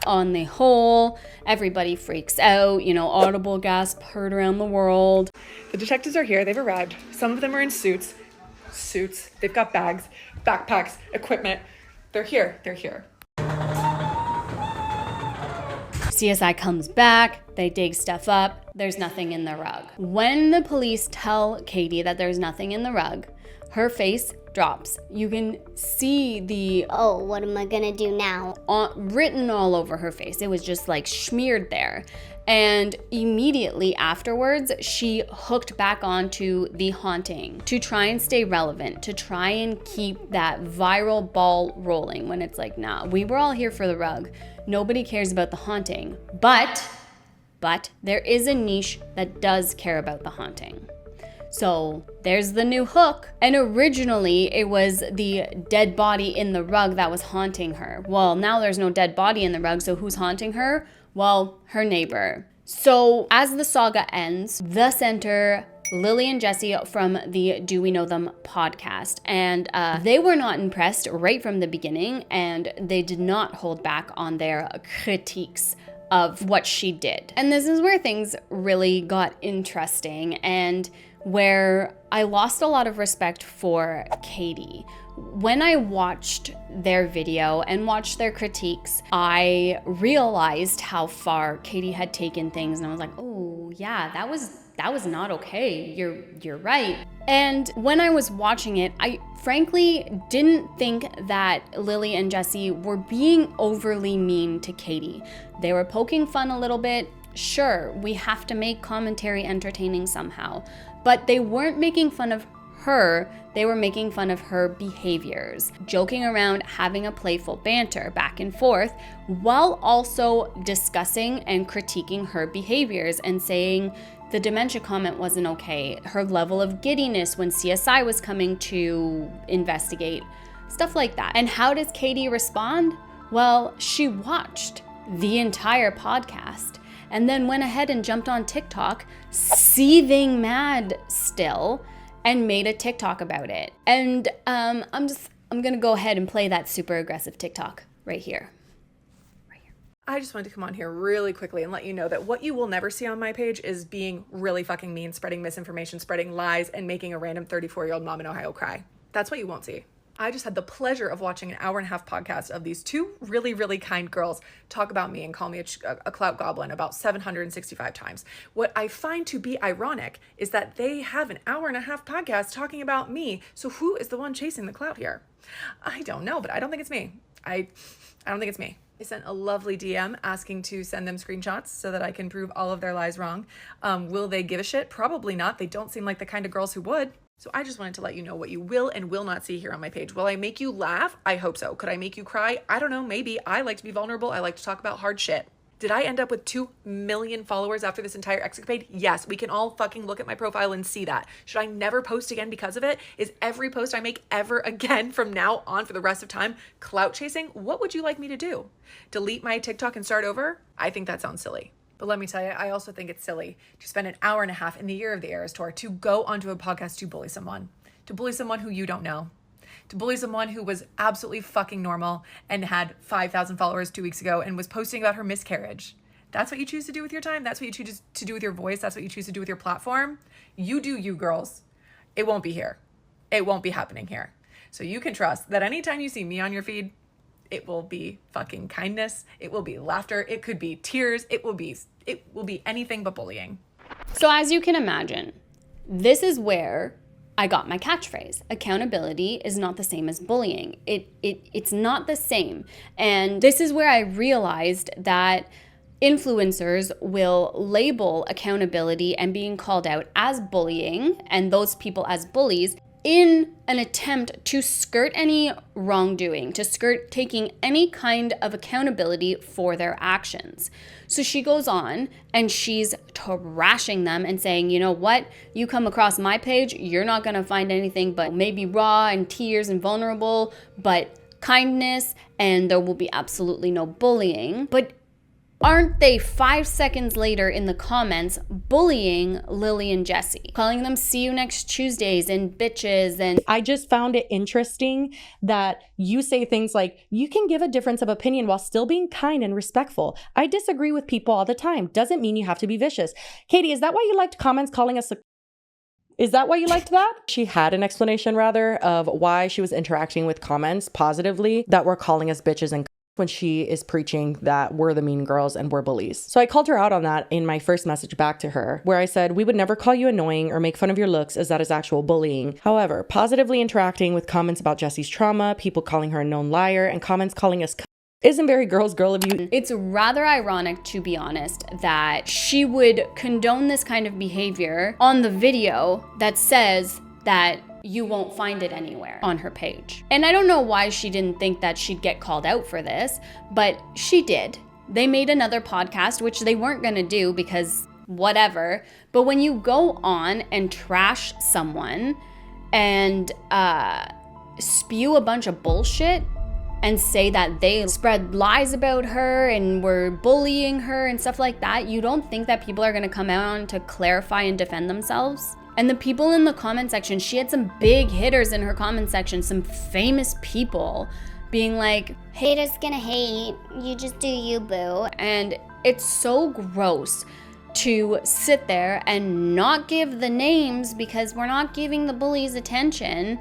On the whole, everybody freaks out, audible gasp heard around the world.
The detectives are here, they've arrived. Some of them are in suits. They've got bags, backpacks, equipment. They're here.
CSI comes back, they dig stuff up, there's nothing in the rug. When the police tell Katie that there's nothing in the rug, her face drops. You can see the
Oh, what am I gonna do now?
written all over her face. It was just like smeared there. And immediately afterwards, she hooked back onto the haunting to try and stay relevant, to try and keep that viral ball rolling, when it's like, nah, we were all here for the rug. Nobody cares about the haunting. But there is a niche that does care about the haunting. So there's the new hook. And originally it was the dead body in the rug that was haunting her. Well, now there's no dead body in the rug, so who's haunting her? Well, her neighbor. So as the saga ends, the center, Lily and Jessi from the Do We Know Them podcast, and they were not impressed right from the beginning, and they did not hold back on their critiques of what she did. And this is where things really got interesting, and where I lost a lot of respect for Katie. When I watched their video and watched their critiques, I realized how far Katie had taken things, and I was like, oh yeah, that was not okay. You're right. And when I was watching it, I frankly didn't think that Lily and Jessi were being overly mean to Katie. They were poking fun a little bit. Sure, we have to make commentary entertaining somehow, but they weren't making fun of her, they were making fun of her behaviors, joking around, having a playful banter back and forth, while also discussing and critiquing her behaviors and saying the dementia comment wasn't okay, her level of giddiness when CSI was coming to investigate, stuff like that. And how does Katie respond? Well, she watched the entire podcast and then went ahead and jumped on TikTok, seething mad still, and made a TikTok about it. And I'm gonna go ahead and play that super aggressive TikTok right here.
I just wanted to come on here really quickly and let you know that what you will never see on my page is being really fucking mean, spreading misinformation, spreading lies, and making a random 34-year-old mom in Ohio cry. That's what you won't see. I just had the pleasure of watching an hour-and-a-half podcast of these two really, really kind girls talk about me and call me a clout goblin about 765 times. What I find to be ironic is that they have an hour-and-a-half podcast talking about me. So who is the one chasing the clout here? I don't know, but I don't think it's me. I don't think it's me. I sent a lovely DM asking to send them screenshots so that I can prove all of their lies wrong. Will they give a shit? Probably not. They don't seem like the kind of girls who would. So I just wanted to let you know what you will and will not see here on my page. Will I make you laugh? I hope so. Could I make you cry? I don't know, maybe. I like to be vulnerable. I like to talk about hard shit. Did I end up with 2 million followers after this entire escapade? Yes, we can all fucking look at my profile and see that. Should I never post again because of it? Is every post I make ever again from now on for the rest of time clout chasing? What would you like me to do? Delete my TikTok and start over? I think that sounds silly. But let me tell you, I also think it's silly to spend an hour and a half in the year of the Eras Tour to go onto a podcast to bully someone who you don't know, to bully someone who was absolutely fucking normal and had 5,000 followers 2 weeks ago and was posting about her miscarriage. That's what you choose to do with your time. That's what you choose to do with your voice. That's what you choose to do with your platform. You do you, girls. It won't be here. It won't be happening here. So you can trust that anytime you see me on your feed, it will be fucking kindness. It will be laughter. It could be tears. It will be anything but bullying.
So as you can imagine, this is where I got my catchphrase. Accountability is not the same as bullying. It's not the same. And this is where I realized that influencers will label accountability and being called out as bullying and those people as bullies in an attempt to skirt any wrongdoing, to skirt taking any kind of accountability for their actions. So she goes on and she's trashing them and saying, you know what, you come across my page, you're not gonna find anything but maybe raw and tears and vulnerable, but kindness, and there will be absolutely no bullying. But aren't they 5 seconds later in the comments bullying Lily and Jessi, calling them see you next Tuesdays and bitches? And
I just found it interesting that you say things like, you can give a difference of opinion while still being kind and respectful. I disagree with people all the time. Doesn't mean you have to be vicious. Katie, is that why you liked comments calling us Is that why you liked that? She had an explanation rather of why she was interacting with comments positively that were calling us bitches and when she is preaching that we're the mean girls and we're bullies. So I called her out on that in my first message back to her, where I said, we would never call you annoying or make fun of your looks, as that is actual bullying. However, positively interacting with comments about Jessi's trauma, people calling her a known liar, and comments calling us isn't very girl of you.
It's rather ironic, to be honest, that she would condone this kind of behavior on the video that says that you won't find it anywhere on her page. And I don't know why she didn't think that she'd get called out for this, but she did. They made another podcast, which they weren't gonna do because whatever. But when you go on and trash someone and spew a bunch of bullshit and say that they spread lies about her and were bullying her and stuff like that, you don't think that people are gonna come out to clarify and defend themselves? And the people in the comment section, she had some big hitters in her comment section, some famous people being like,
haters gonna hate, you just do you, boo.
And it's so gross to sit there and not give the names because we're not giving the bullies attention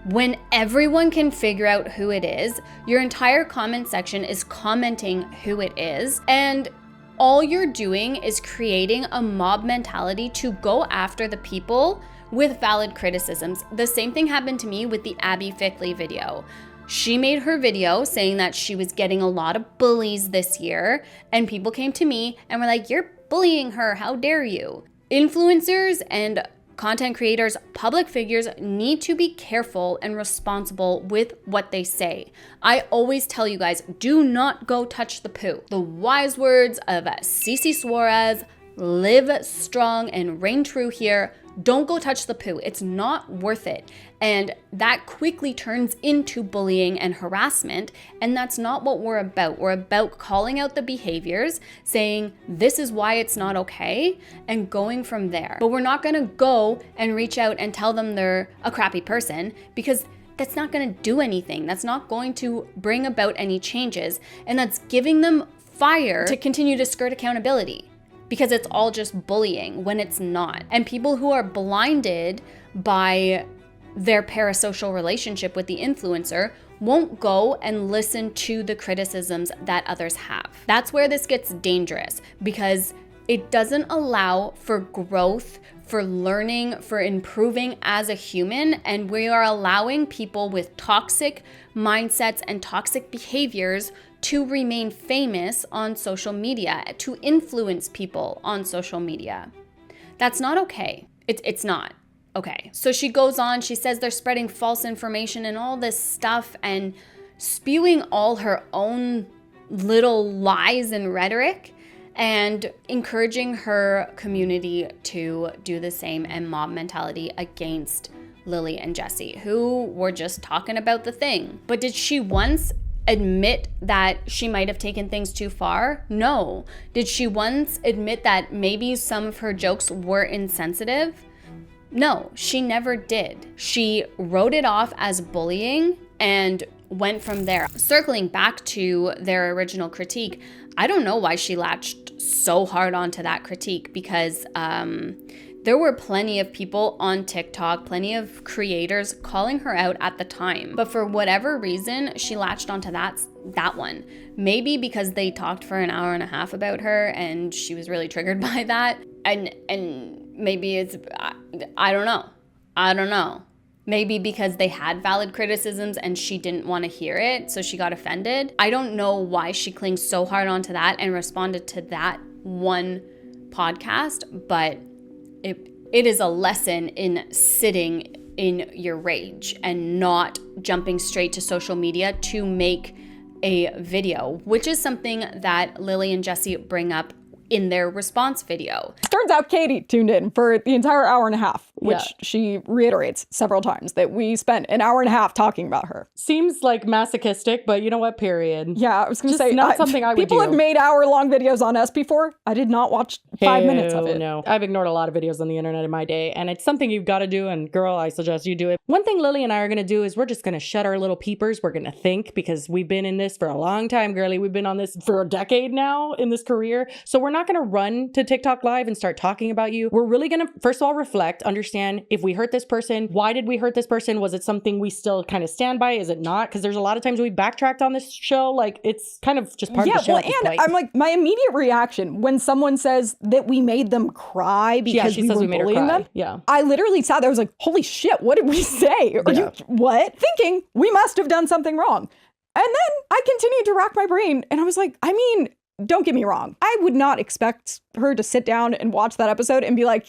when everyone can figure out who it is. Your entire comment section is commenting who it is, and all you're doing is creating a mob mentality to go after the people with valid criticisms. The same thing happened to me with the Abby Fickley video. She made her video saying that she was getting a lot of bullies this year, and people came to me and were like, you're bullying her, how dare you? Influencers and content creators, public figures need to be careful and responsible with what they say. I always tell you guys, do not go touch the poo. The wise words of Cece Suarez, live strong and reign true here. Don't go touch the poo. It's not worth it. And that quickly turns into bullying and harassment. And that's not what we're about. We're about calling out the behaviors, saying this is why it's not okay, and going from there. But we're not gonna go and reach out and tell them they're a crappy person, because that's not gonna do anything. That's not going to bring about any changes. And that's giving them fire to continue to skirt accountability, because it's all just bullying when it's not. And people who are blinded by their parasocial relationship with the influencer won't go and listen to the criticisms that others have. That's where this gets dangerous, because it doesn't allow for growth, for learning, for improving as a human, and we are allowing people with toxic mindsets and toxic behaviors to remain famous on social media, to influence people on social media. That's not okay. It's not okay. So she goes on, she says they're spreading false information and all this stuff and spewing all her own little lies and rhetoric, and encouraging her community to do the same and mob mentality against Lily and Jessi, who were just talking about the thing. But did she once admit that she might have taken things too far? No. Did she once admit that maybe some of her jokes were insensitive? No, she never did. She wrote it off as bullying and went from there. Circling back to their original critique, I don't know why she latched so hard onto that critique, because there were plenty of people on TikTok, plenty of creators calling her out at the time. But for whatever reason, she latched onto that one. Maybe because they talked for an hour and a half about her and she was really triggered by that. And maybe it's, I don't know. Maybe because they had valid criticisms and she didn't want to hear it, so she got offended. I don't know why she clings so hard onto that and responded to that one podcast, but it is a lesson in sitting in your rage and not jumping straight to social media to make a video, which is something that Lily and Jessi bring up in their response video.
Turns out Katie tuned in for the entire hour and a half, which she reiterates several times that we spent an hour and a half talking about her.
Seems like masochistic, but you know what, period.
Yeah, I was gonna say,
not something I would
people
do.
have made hour-long videos on us before. I did not watch 5 minutes of it.
No, I've ignored a lot of videos on the internet in my day, and it's something you've got to do, and girl, I suggest you do it. One thing Lily and I are gonna do is we're just gonna shut our little peepers. We're gonna think, because we've been in this for a long time, girly. We've been on this for a decade now in this career, so we're not gonna run to TikTok live and start talking about you. We're really gonna, first of all, reflect, understand if we hurt this person, why did we hurt this person? Was it something we still kind of stand by? Is it not? Because there's a lot of times we backtracked on this show. Like, it's kind of just part of the show.
Yeah, well, and I'm like, my immediate reaction when someone says that we made them cry because we were bullying them.
Yeah.
I literally sat there, I was like, holy shit, what did we say? What? Thinking we must have done something wrong. And then I continued to rack my brain and I was like, I mean, don't get me wrong. I would not expect her to sit down and watch that episode and be like,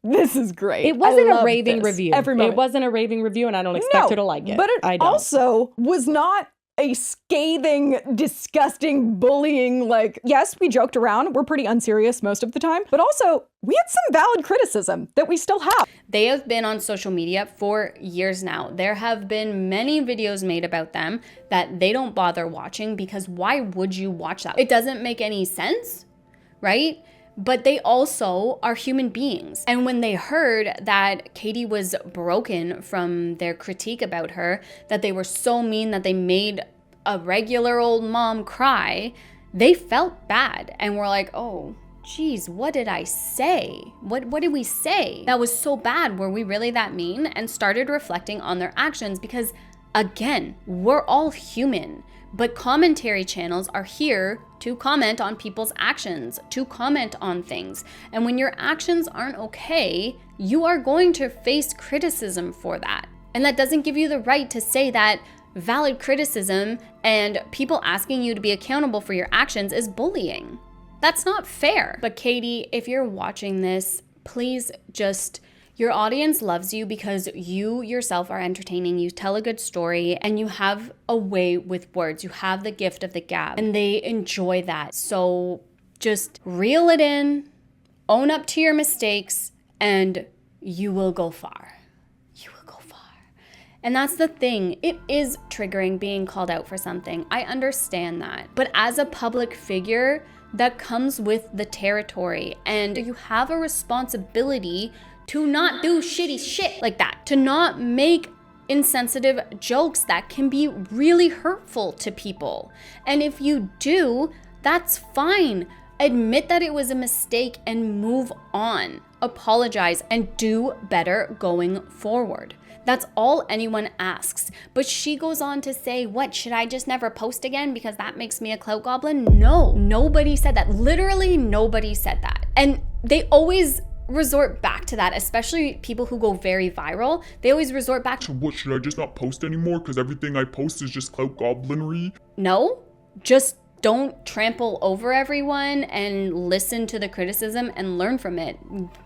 this is great.
It wasn't a raving review.
It
wasn't a raving review, and I don't expect her to like it.
But it also was not a scathing, disgusting, bullying, like, yes, we joked around. We're pretty unserious most of the time. But also, we had some valid criticism that we still have.
They have been on social media for years now. There have been many videos made about them that they don't bother watching, because why would you watch that? It doesn't make any sense, right? But they also are human beings. And when they heard that Katie was broken from their critique about her, that they were so mean that they made a regular old mom cry, they felt bad and were like, oh, geez, what did I say? What did we say? That was so bad. Were we really that mean? And started reflecting on their actions, because again, we're all human. But commentary channels are here to comment on people's actions, to comment on things. And when your actions aren't okay, you are going to face criticism for that. And that doesn't give you the right to say that valid criticism and people asking you to be accountable for your actions is bullying. That's not fair. But Katie, if you're watching this, please just... Your audience loves you because you yourself are entertaining, you tell a good story, and you have a way with words. You have the gift of the gab, and they enjoy that. So just reel it in, own up to your mistakes, and you will go far. You will go far. And that's the thing. It is triggering being called out for something. I understand that. But as a public figure, that comes with the territory, and you have a responsibility to not do shitty shit like that, to not make insensitive jokes that can be really hurtful to people. And if you do, that's fine. Admit that it was a mistake and move on. Apologize and do better going forward. That's all anyone asks. But she goes on to say, what, should I just never post again because that makes me a clout goblin? No, nobody said that. Literally nobody said that. And they always resort back to that, especially people who go very viral. They always resort back to,
what, should I just not post anymore because everything I post is just clout goblinry?
No, just don't trample over everyone and listen to the criticism and learn from it.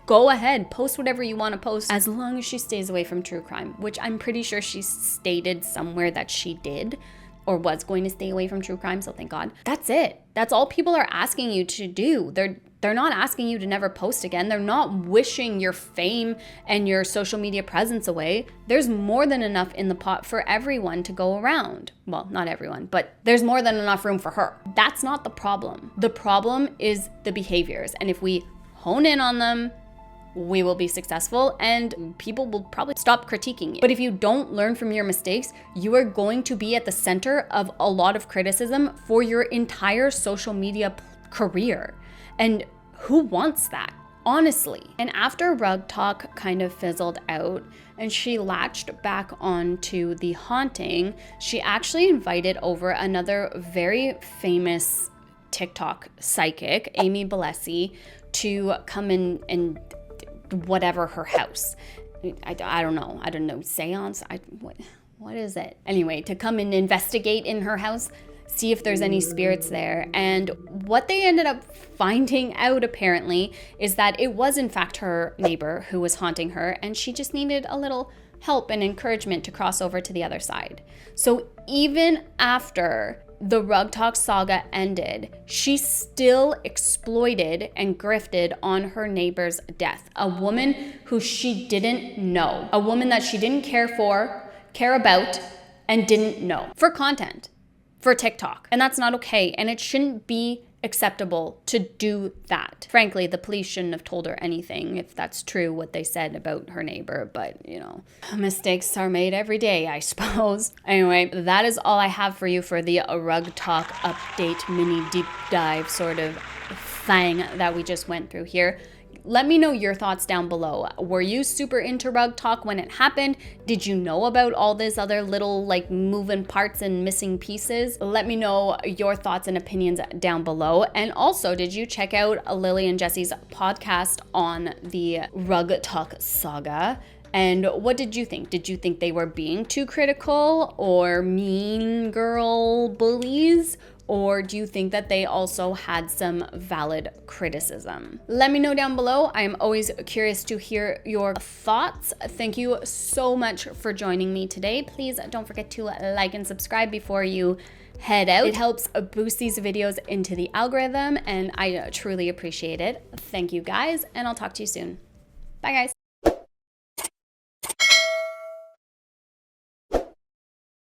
Go ahead, post whatever you want to post, as long as she stays away from true crime, which I'm pretty sure she stated somewhere that she did or was going to stay away from true crime, so thank God. That's it. That's all people are asking you to do. They're not asking you to never post again. They're not wishing your fame and your social media presence away. There's more than enough in the pot for everyone to go around. Well, not everyone, but there's more than enough room for her. That's not the problem. The problem is the behaviors. And if we hone in on them, we will be successful and people will probably stop critiquing you. But if you don't learn from your mistakes, you are going to be at the center of a lot of criticism for your entire social media career. And who wants that? Honestly. And after Rug Talk kind of fizzled out and she latched back onto the haunting, she actually invited over another very famous TikTok psychic, Amy Bellesi, to come in and whatever her house. I don't know, seance? What is it? Anyway, to come and investigate in her house, see if there's any spirits there. And what they ended up finding out apparently is that it was in fact her neighbor who was haunting her, and she just needed a little help and encouragement to cross over to the other side. So even after the Rug Talk saga ended, she still exploited and grifted on her neighbor's death. A woman who she didn't know. A woman that she didn't care about, and didn't know. For content. For TikTok. And that's not okay. And it shouldn't be acceptable to do that. Frankly, the police shouldn't have told her anything if that's true what they said about her neighbor, but you know, mistakes are made every day, I suppose. Anyway, that is all I have for you for the Rug Talk update mini deep dive sort of thing that we just went through here. Let me know your thoughts down below. Were you super into Rug Talk when it happened? Did you know about all these other little like moving parts and missing pieces? Let me know your thoughts and opinions down below. And also, did you check out Lily and Jessi's podcast on the Rug Talk saga? And what did you think? Did you think they were being too critical or mean girl bullies? Or do you think that they also had some valid criticism? Let me know down below. I am always curious to hear your thoughts. Thank you so much for joining me today. Please don't forget to like and subscribe before you head out. It helps boost these videos into the algorithm, and I truly appreciate it. Thank you guys, and I'll talk to you soon. Bye guys.